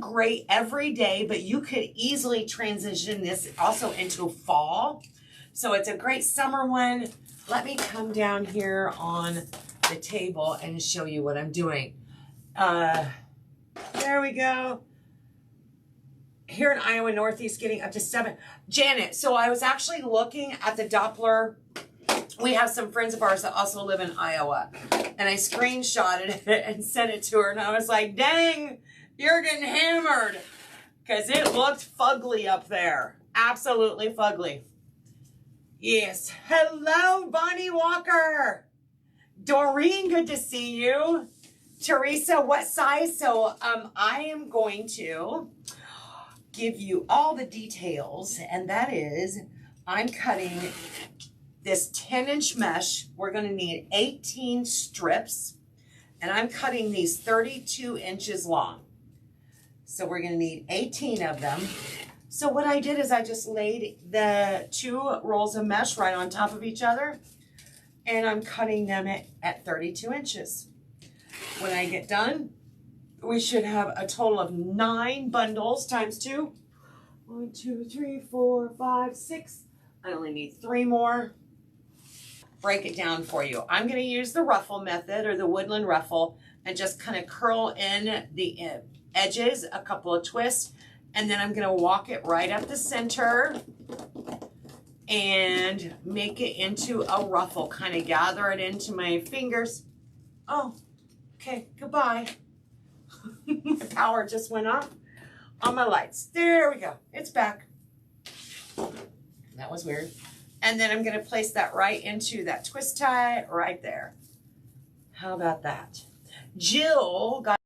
Great every day, but you could easily transition this also into fall. So it's a great summer one. Let me come down here on the table and show you what I'm doing. There we go. Here in Iowa Northeast, getting up to 7. Janet, so I was actually looking at the Doppler. We have some friends of ours that also live in Iowa. And I screenshotted it and sent it to her. And I was like, dang, you're getting hammered. Because it looked fugly up there. Absolutely fugly. Yes. Hello, Bonnie Walker. Doreen, good to see you. Teresa, what size? So I am going to give you all the details. And that is, I'm cutting this 10-inch mesh. We're going to need 18 strips. And I'm cutting these 32 inches long. So we're going to need 18 of them. So what I did is I just laid the 2 rolls of mesh right on top of each other. And I'm cutting them at 32 inches. When I get done, we should have a total of 9 bundles times 2. 1, 2, 3, 4, 5, 6. I only need 3 more. Break it down for you. I'm going to use the Ruffle method, or the Woodland Ruffle, and just kind of curl in the edges, a couple of twists, and then I'm going to walk it right up the center and make it into a ruffle, kind of gather it into my fingers. Oh, okay, goodbye. My power just went off on my lights. There we go. It's back. That was weird. And then I'm going to place that right into that twist tie right there. How about that? Jill got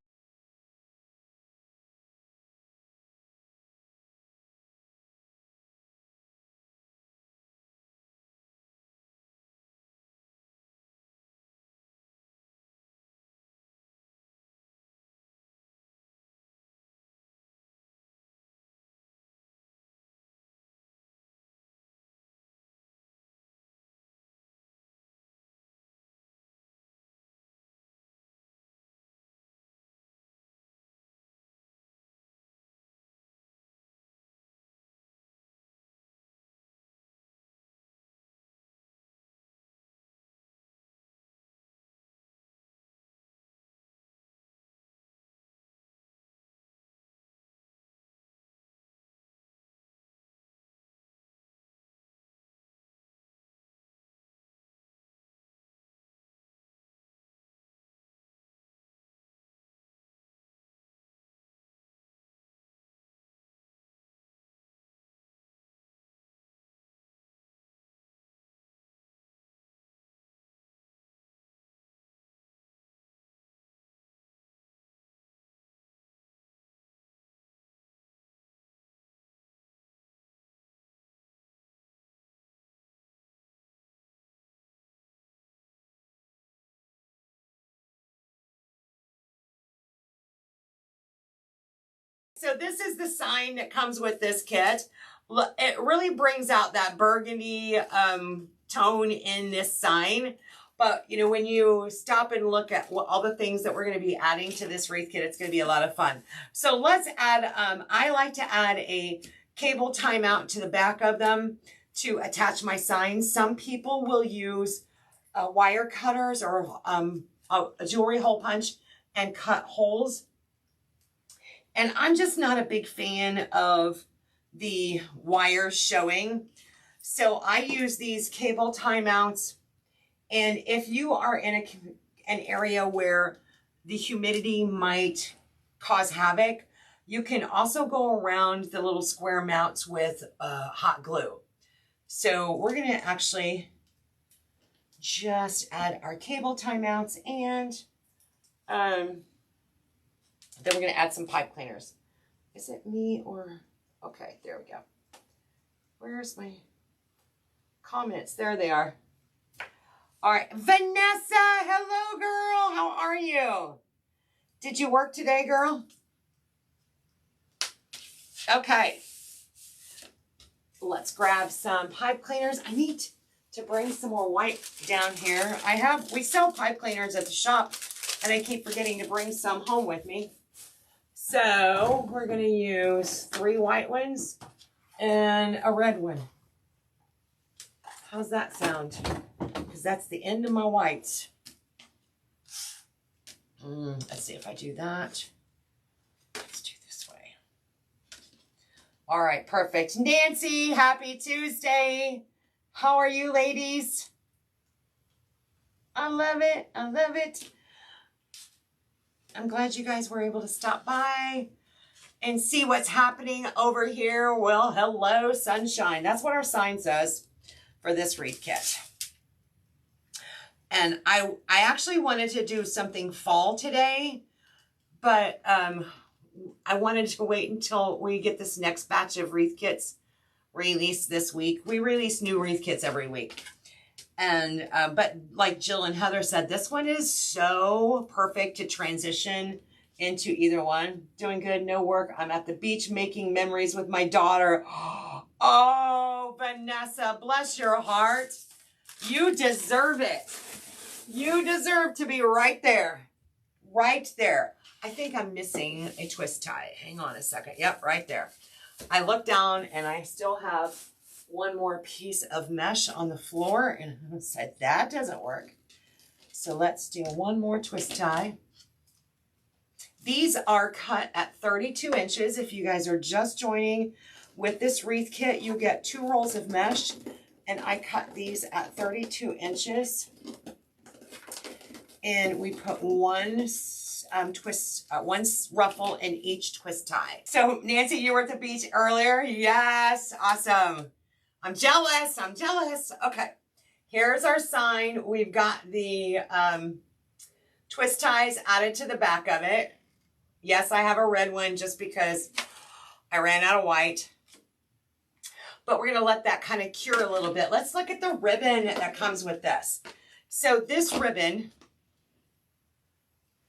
So this is the sign that comes with this kit. It really brings out that burgundy tone in this sign. But, you know, when you stop and look at all the things that we're going to be adding to this wreath kit, it's going to be a lot of fun. So let's add, I like to add a cable timeout to the back of them to attach my signs. Some people will use wire cutters or a jewelry hole punch and cut holes. And I'm just not a big fan of the wires showing. So I use these cable timeouts. And if you are in an area where the humidity might cause havoc, you can also go around the little square mounts with hot glue. So we're going to actually just add our cable timeouts, and then we're going to add some pipe cleaners. Is it me or... Okay, there we go. Where's my comments? There they are. All right. Vanessa, hello, girl. How are you? Did you work today, girl? Okay. Let's grab some pipe cleaners. I need to bring some more white down here. We sell pipe cleaners at the shop, and I keep forgetting to bring some home with me. So we're going to use 3 white ones and a red one. How's that sound? Because that's the end of my whites. Let's see if I do that. Let's do this way. All right, perfect. Nancy, happy Tuesday. How are you, ladies? I love it. I love it. I'm glad you guys were able to stop by and see what's happening over here. Well, hello, sunshine. That's what our sign says for this wreath kit. And I actually wanted to do something fall today, but I wanted to wait until we get this next batch of wreath kits released this week. We release new wreath kits every week. And but like Jill and Heather said, this one is so perfect to transition into either one. Doing good, no work. I'm at the beach making memories with my daughter. Oh, Vanessa, bless your heart. You deserve it. You deserve to be right there. Right there. I think I'm missing a twist tie. Hang on a second. Yep, right there. I looked down and I still have one more piece of mesh on the floor, and I said, that doesn't work. So let's do one more twist tie. These are cut at 32 inches. If you guys are just joining with this wreath kit, you get 2 rolls of mesh, and I cut these at 32 inches. And we put one one ruffle in each twist tie. So Nancy, you were at the beach earlier? Yes, awesome. I'm jealous. I'm jealous. Okay, here's our sign. We've got the twist ties added to the back of it. Yes, I have a red one just because I ran out of white. But we're going to let that kind of cure a little bit. Let's look at the ribbon that comes with this. So this ribbon,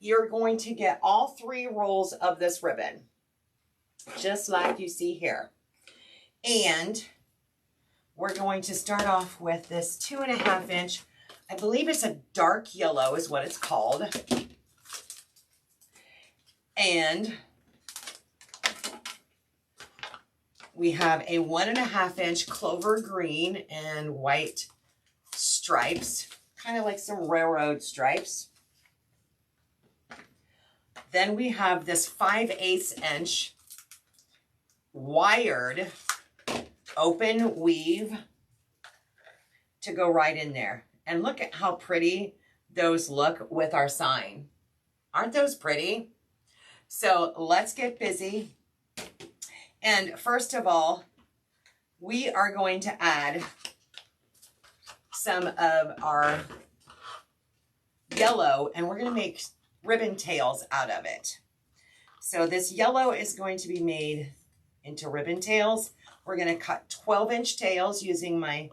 you're going to get all 3 rolls of this ribbon, just like you see here. And we're going to start off with this 2.5 inch. I believe it's a dark yellow is what it's called. And we have a 1.5 inch clover green and white stripes, kind of like some railroad stripes. Then we have this 5/8 inch wired open weave to go right in there. And look at how pretty those look with our sign. Aren't those pretty? So let's get busy. And first of all, we are going to add some of our yellow, and we're going to make ribbon tails out of it. So this yellow is going to be made into ribbon tails. We're going to cut 12-inch tails using my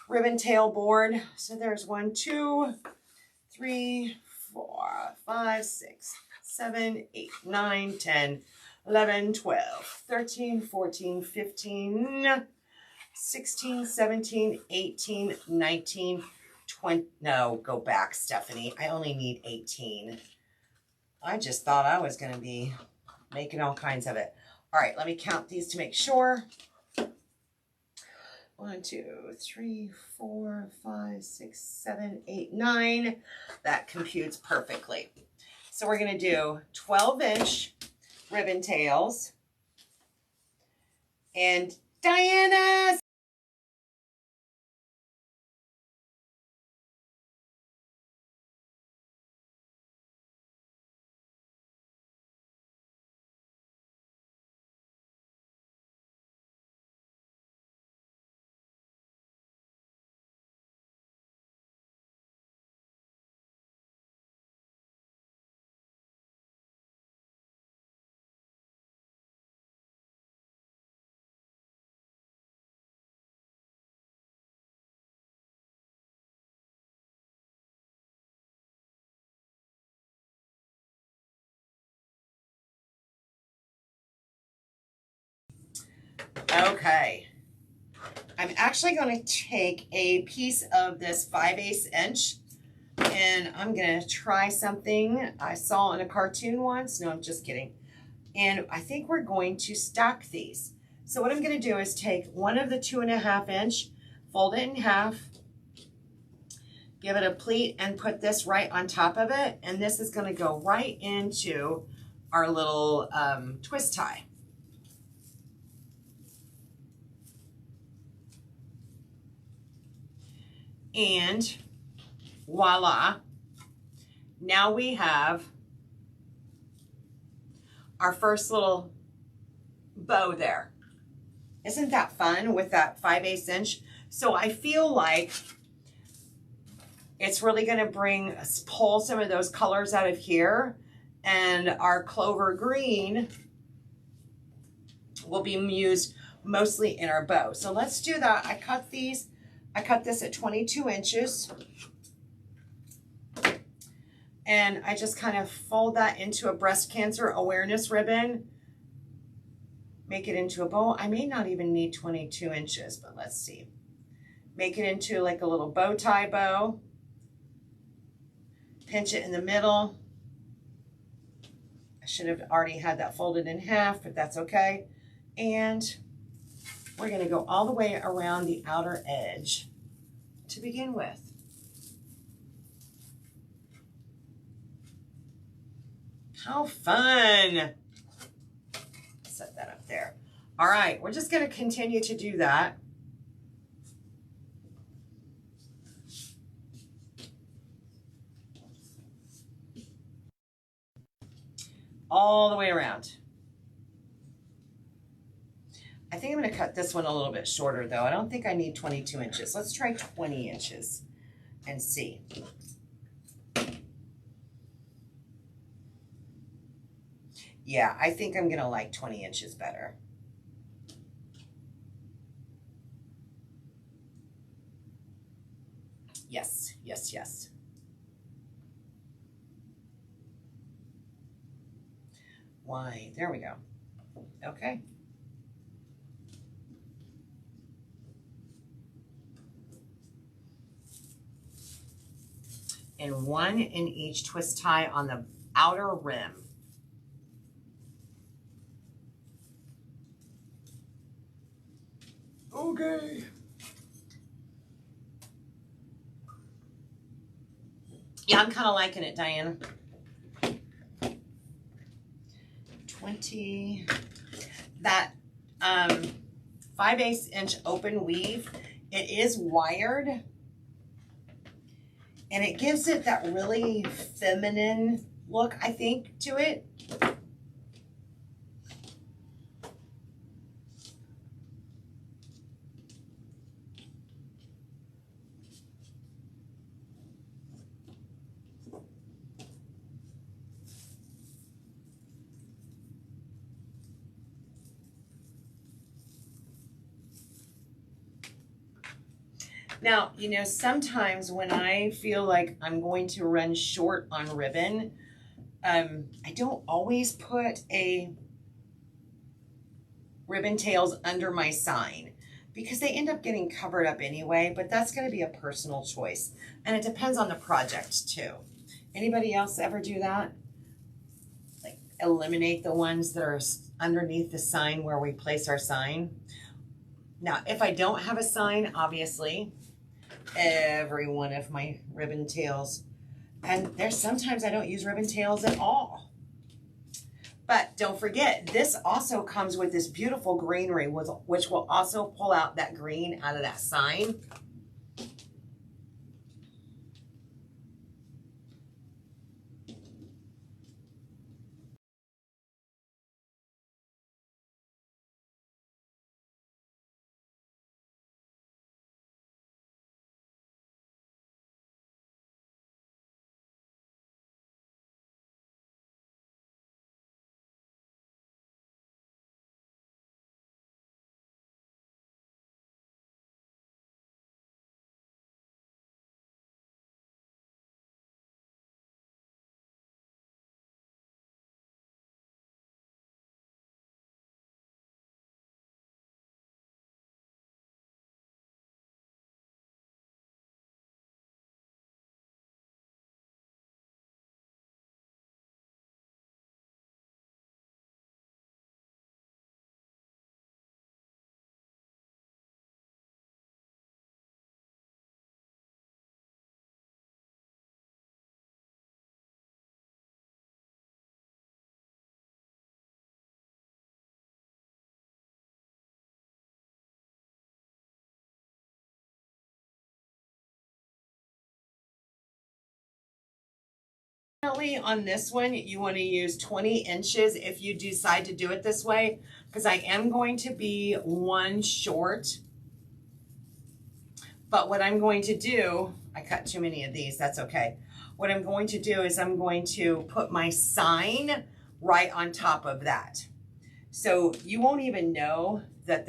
ribbon tail board. So there's 1, 2, 3, 4, 5, 6, 7, 8, 9, 10, 11, 12, 13, 14, 15, 16, 17, 18, 19, 20. No, go back, Stephanie. I only need 18. I just thought I was going to be making all kinds of it. All right, let me count these to make sure. 1, 2, 3, 4, 5, 6, 7, 8, 9. That computes perfectly. So we're going to do 12-inch ribbon tails. And Diana! Okay, I'm actually going to take a piece of this 5/8 inch and I'm going to try something I saw in a cartoon once. No, I'm just kidding. And I think we're going to stack these. So what I'm going to do is take one of the 2.5 inch, fold it in half, give it a pleat, and put this right on top of it. And this is going to go right into our little twist tie. And voila, now we have our first little bow there. Isn't that fun with that 5/8 inch? So I feel like it's really going to pull some of those colors out of here, and our clover green will be used mostly in our bow. So let's do that. I cut this at 22 inches. And I just kind of fold that into a breast cancer awareness ribbon. Make it into a bow. I may not even need 22 inches, but let's see. Make it into like a little bow tie bow. Pinch it in the middle. I should have already had that folded in half, but that's okay. And we're going to go all the way around the outer edge to begin with. How fun. Set that up there. All right, we're just going to continue to do that. All the way around. I think I'm going to cut this one a little bit shorter though. I don't think I need 22 inches. Let's try 20 inches and see. Yeah, I think I'm going to like 20 inches better. Yes, yes, yes. Why? There we go. Okay. And one in each twist tie on the outer rim. Okay. Yeah, I'm kind of liking it, Diana. 20. That 5/8 inch open weave, it is wired. And it gives it that really feminine look, I think, to it. Now, you know, sometimes when I feel like I'm going to run short on ribbon, I don't always put a ribbon tails under my sign because they end up getting covered up anyway, but that's going to be a personal choice. And it depends on the project too. Anybody else ever do that? Like eliminate the ones that are underneath the sign where we place our sign. Now, if I don't have a sign, obviously, every one of my ribbon tails, and there's sometimes I don't use ribbon tails at all. But don't forget, this also comes with this beautiful greenery, which will also pull out that green out of that sign. definitely on this one, you want to use 20 inches if you decide to do it this way, because I am going to be one short. But what I'm going to do, I cut too many of these, that's okay. What I'm going to do is I'm going to put my sign right on top of that. So you won't even know that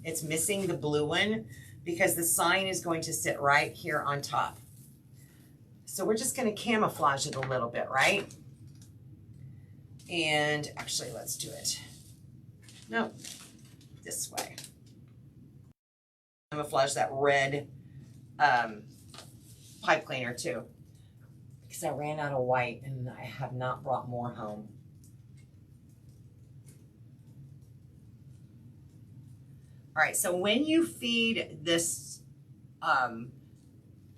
it's missing the blue one, because the sign is going to sit right here on top. So we're just going to camouflage it a little bit, right? And actually, let's do it. No, this way. Camouflage that red pipe cleaner too, because I ran out of white and I have not brought more home. All right, so when you feed this,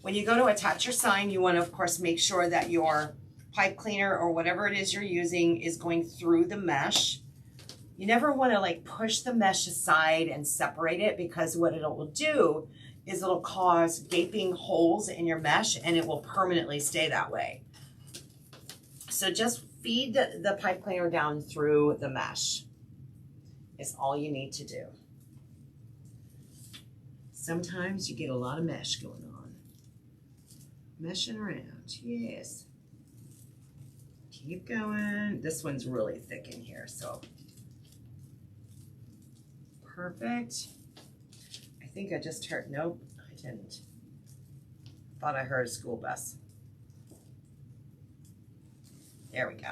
when you go to attach your sign, you want to, of course, make sure that your pipe cleaner or whatever it is you're using is going through the mesh. You never want to like push the mesh aside and separate it, because what it will do is it'll cause gaping holes in your mesh and it will permanently stay that way. So just feed the pipe cleaner down through the mesh is all you need to do. Sometimes you get a lot of mesh going on. Meshing around, yes. Keep going. This one's really thick in here, so perfect. I think I just heard, nope, I didn't. Thought I heard a school bus. There we go.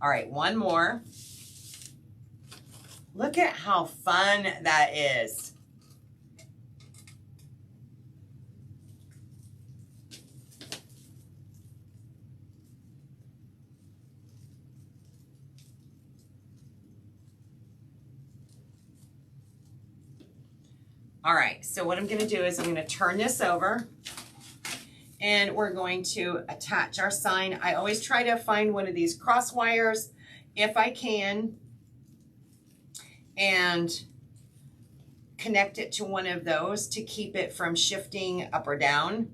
All right, one more. Look at how fun that is. All right, so what I'm going to do is I'm going to turn this over and we're going to attach our sign. I always try to find one of these cross wires if I can and connect it to one of those to keep it from shifting up or down.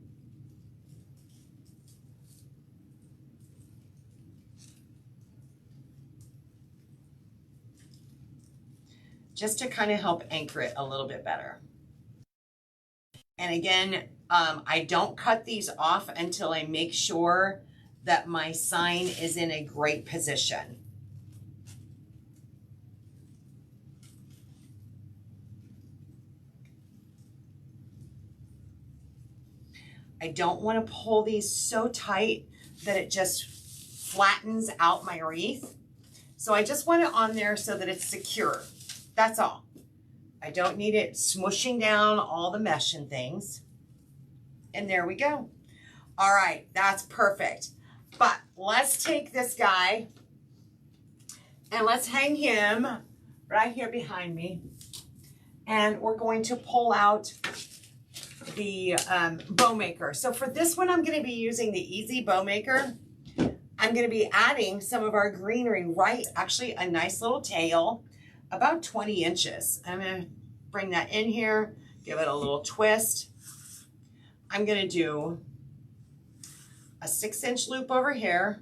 Just to kind of help anchor it a little bit better. And again, I don't cut these off until I make sure that my sign is in a great position. I don't want to pull these so tight that it just flattens out my wreath. So I just want it on there so that it's secure. That's all. I don't need it smushing down all the mesh and things. And there we go. All right, that's perfect. But let's take this guy and let's hang him right here behind me. And we're going to pull out the bow maker. So for this one, I'm going to be using the Easy Bow Maker. I'm going to be adding some of our greenery, right? Actually, a nice little tail. About 20 inches. I'm going to bring that in here, give it a little twist. I'm going to do a 6-inch loop over here,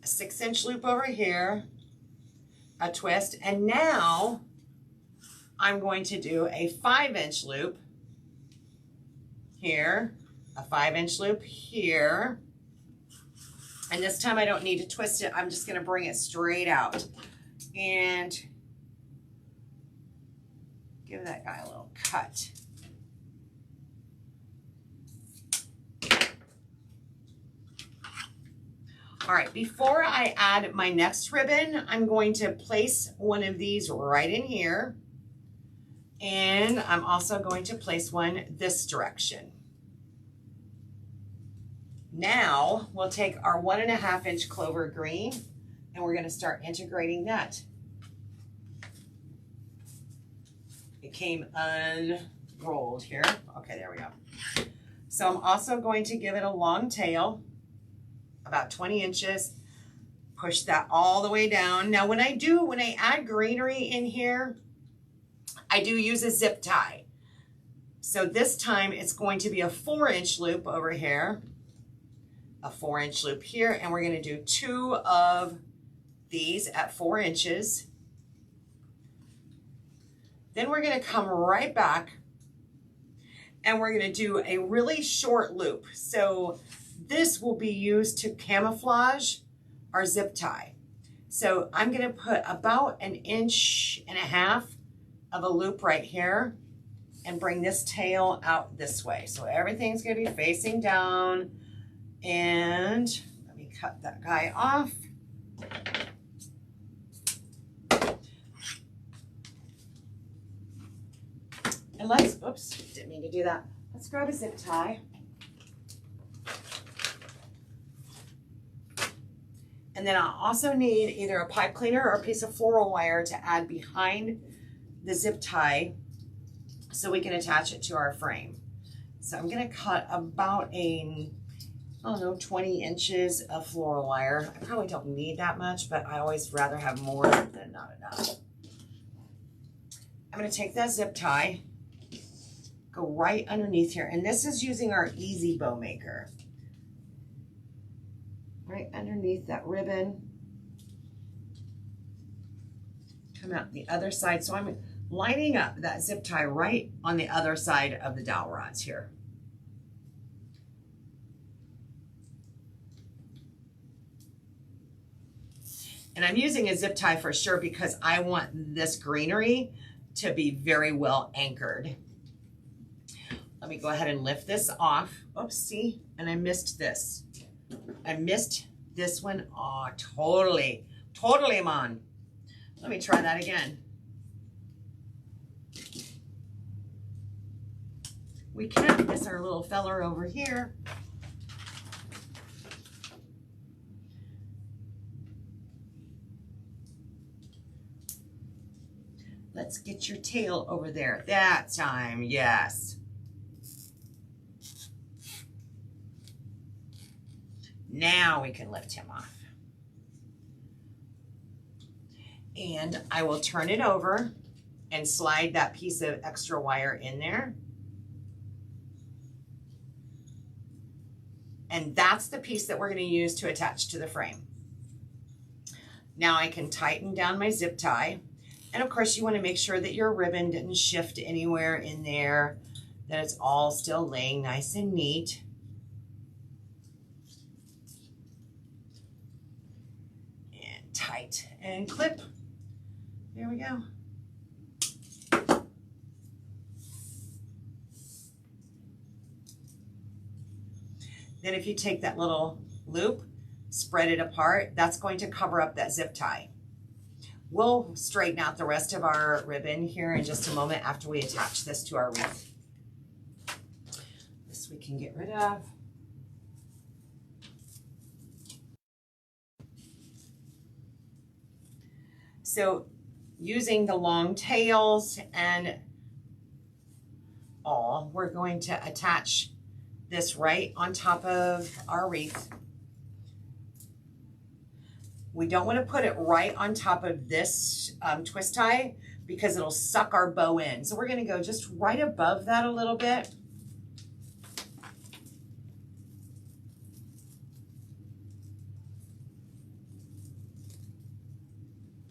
a 6-inch loop over here, a twist, and now I'm going to do a 5-inch loop here, a 5-inch loop here. And this time I don't need to twist it. I'm just going to bring it straight out and give that guy a little cut. All right, before I add my next ribbon, I'm going to place one of these right in here. And I'm also going to place one this direction. Now we'll take our 1.5-inch clover green and we're going to start integrating that. It came unrolled here. Okay, there we go. So I'm also going to give it a long tail, about 20 inches. Push that all the way down. Now when I add greenery in here, I do use a zip tie. So this time it's going to be a 4-inch loop over here. a 4-inch loop here, and we're going to do 2 of these at 4 inches. Then we're going to come right back and we're going to do a really short loop. So this will be used to camouflage our zip tie. So I'm going to put about 1.5 inches of a loop right here and bring this tail out this way. So everything's going to be facing down. And let me cut that guy off. And let's, oops, didn't mean to do that. Let's grab a zip tie. And then I'll also need either a pipe cleaner or a piece of floral wire to add behind the zip tie so we can attach it to our frame. So I'm gonna cut about I don't know, 20 inches of floral wire. I probably don't need that much, but I always rather have more than not enough. I'm gonna take that zip tie, go right underneath here, and this is using our Easy Bow Maker. Right underneath that ribbon. Come out the other side. So I'm lining up that zip tie right on the other side of the dowel rods here. And I'm using a zip tie for sure because I want this greenery to be very well anchored. Let me go ahead and lift this off. Oops, see, and I missed this. I missed this one. Oh, totally, man. Let me try that again. We can't miss our little feller over here. Let's get your tail over there. That time, yes. Now we can lift him off. And I will turn it over and slide that piece of extra wire in there. And that's the piece that we're going to use to attach to the frame. Now I can tighten down my zip tie. And of course you want to make sure that your ribbon didn't shift anywhere in there, that it's all still laying nice and neat. And tight and clip. There we go. Then if you take that little loop, spread it apart, that's going to cover up that zip tie. We'll straighten out the rest of our ribbon here in just a moment after we attach this to our wreath. This we can get rid of. So using the long tails and all, we're going to attach this right on top of our wreath. We don't want to put it right on top of this twist tie because it'll suck our bow in. So we're going to go just right above that a little bit.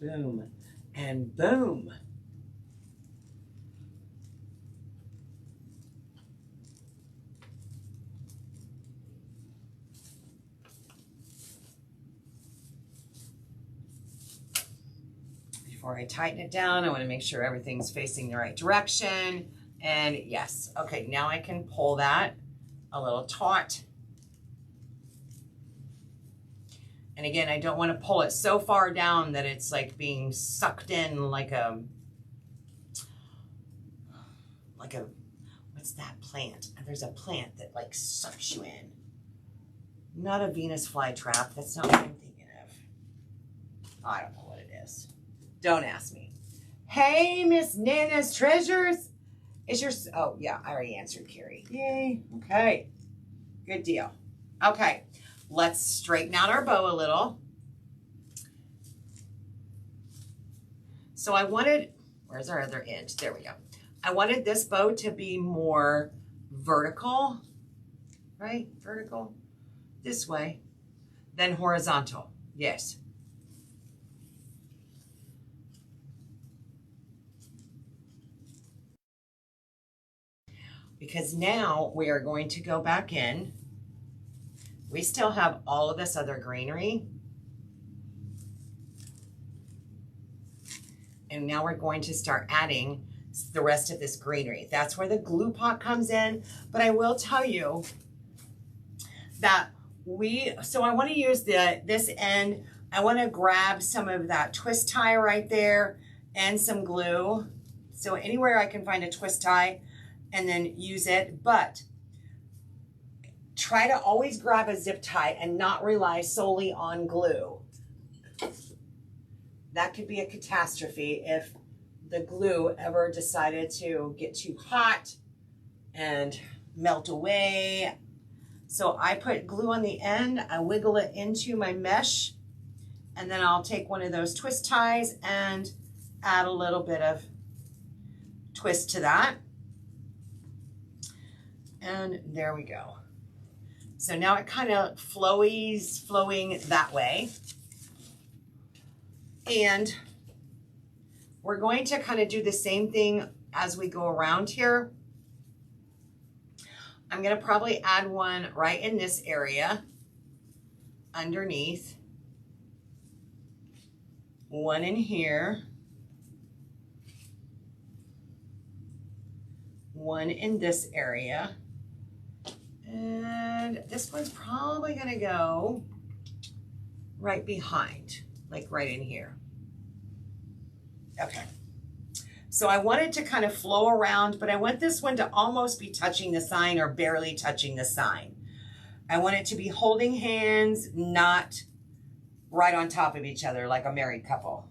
Boom and boom. Before I tighten it down, I want to make sure everything's facing the right direction. And yes, okay, now I can pull that a little taut. And again, I don't want to pull it so far down that it's like being sucked in like a, what's that plant? There's a plant that like sucks you in. Not a Venus flytrap. That's not what I'm thinking of. I don't know what it is. Don't ask me. Hey, Miss Nana's Treasures. Is your, oh yeah, I already answered Carrie. Yay, okay. Good deal. Okay, let's straighten out our bow a little. So I wanted, where's our other end? There we go. I wanted this bow to be more vertical, right? Vertical. this way, then horizontal. Yes. Because now we are going to go back in. We still have all of this other greenery. And now we're going to start adding the rest of this greenery. That's where the glue pot comes in. But I will tell you that so I want to use this end. I want to grab some of that twist tie right there and some glue. So anywhere I can find a twist tie and then use it. But try to always grab a zip tie and not rely solely on glue. That could be a catastrophe if the glue ever decided to get too hot and melt away. So I put glue on the end, I wiggle it into my mesh, and then I'll take one of those twist ties and add a little bit of twist to that. And there we go. So now it kind of flowing that way. And we're going to kind of do the same thing as we go around here. I'm going to probably add one right in this area underneath. One in here. One in this area. And this one's probably going to go right behind, like right in here. Okay. So I wanted to kind of flow around, but I want this one to almost be touching the sign or barely touching the sign. I want it to be holding hands, not right on top of each other like a married couple.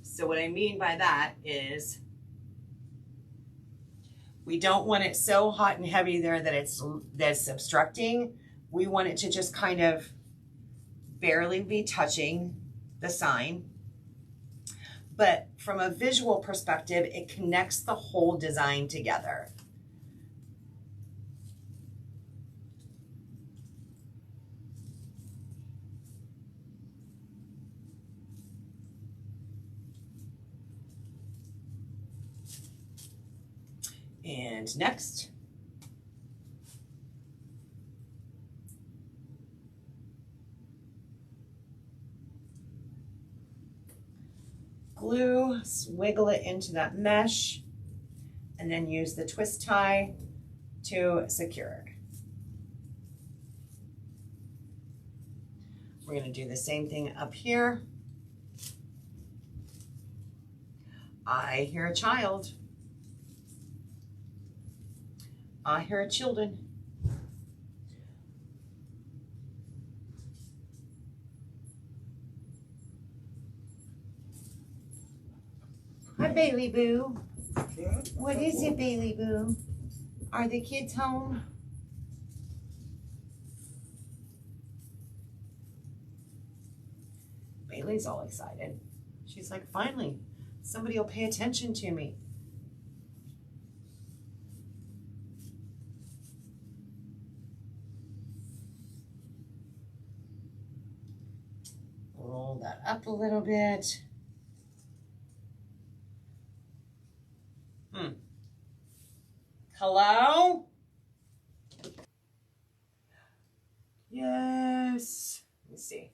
So what I mean by that is we don't want it so hot and heavy there that it's obstructing. We want it to just kind of barely be touching the sign. But from a visual perspective, it connects the whole design together. And next. Glue, wiggle it into that mesh, and then use the twist tie to secure it. We're going to do the same thing up here. I hear a child. I hear children. Hi, Bailey Boo. What is it, Bailey Boo? Are the kids home? Bailey's all excited. She's like, finally, somebody will pay attention to me. Roll that up a little bit. Hello? Yes. Let me see.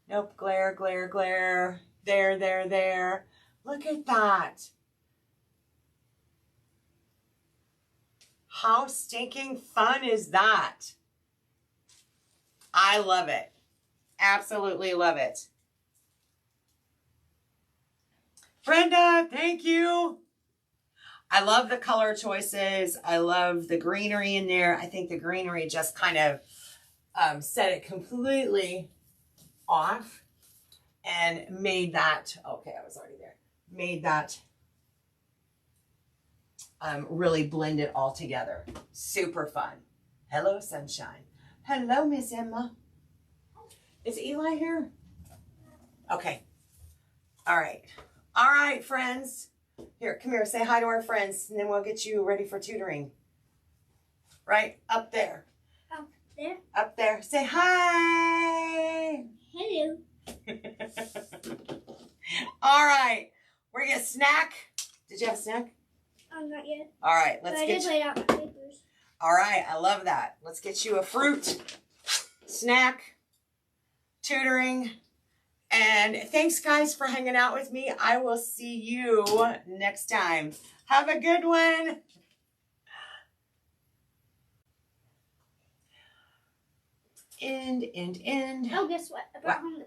Nope, glare, glare, glare. There. Look at that. How stinking fun is that? I love it. Absolutely love it. Brenda, thank you. I love the color choices. I love the greenery in there. I think the greenery just kind of set it completely off and made that, okay, I was already there, made that really blend it all together. Super fun. Hello, sunshine. Hello, Miss Emma. Is Eli here? Okay. All right, friends. Here, come here, say hi to our friends, and then we'll get you ready for tutoring. Right up there. Up there. Up there. Say hi. Hello. All right. We're going to snack. Did you have a snack? Not yet. All right. Let's but get I did lay out my papers. All right. I love that. Let's get you a fruit, snack, tutoring. And thanks, guys, for hanging out with me. I will see you next time. Have a good one. End. Oh, guess what? I brought home the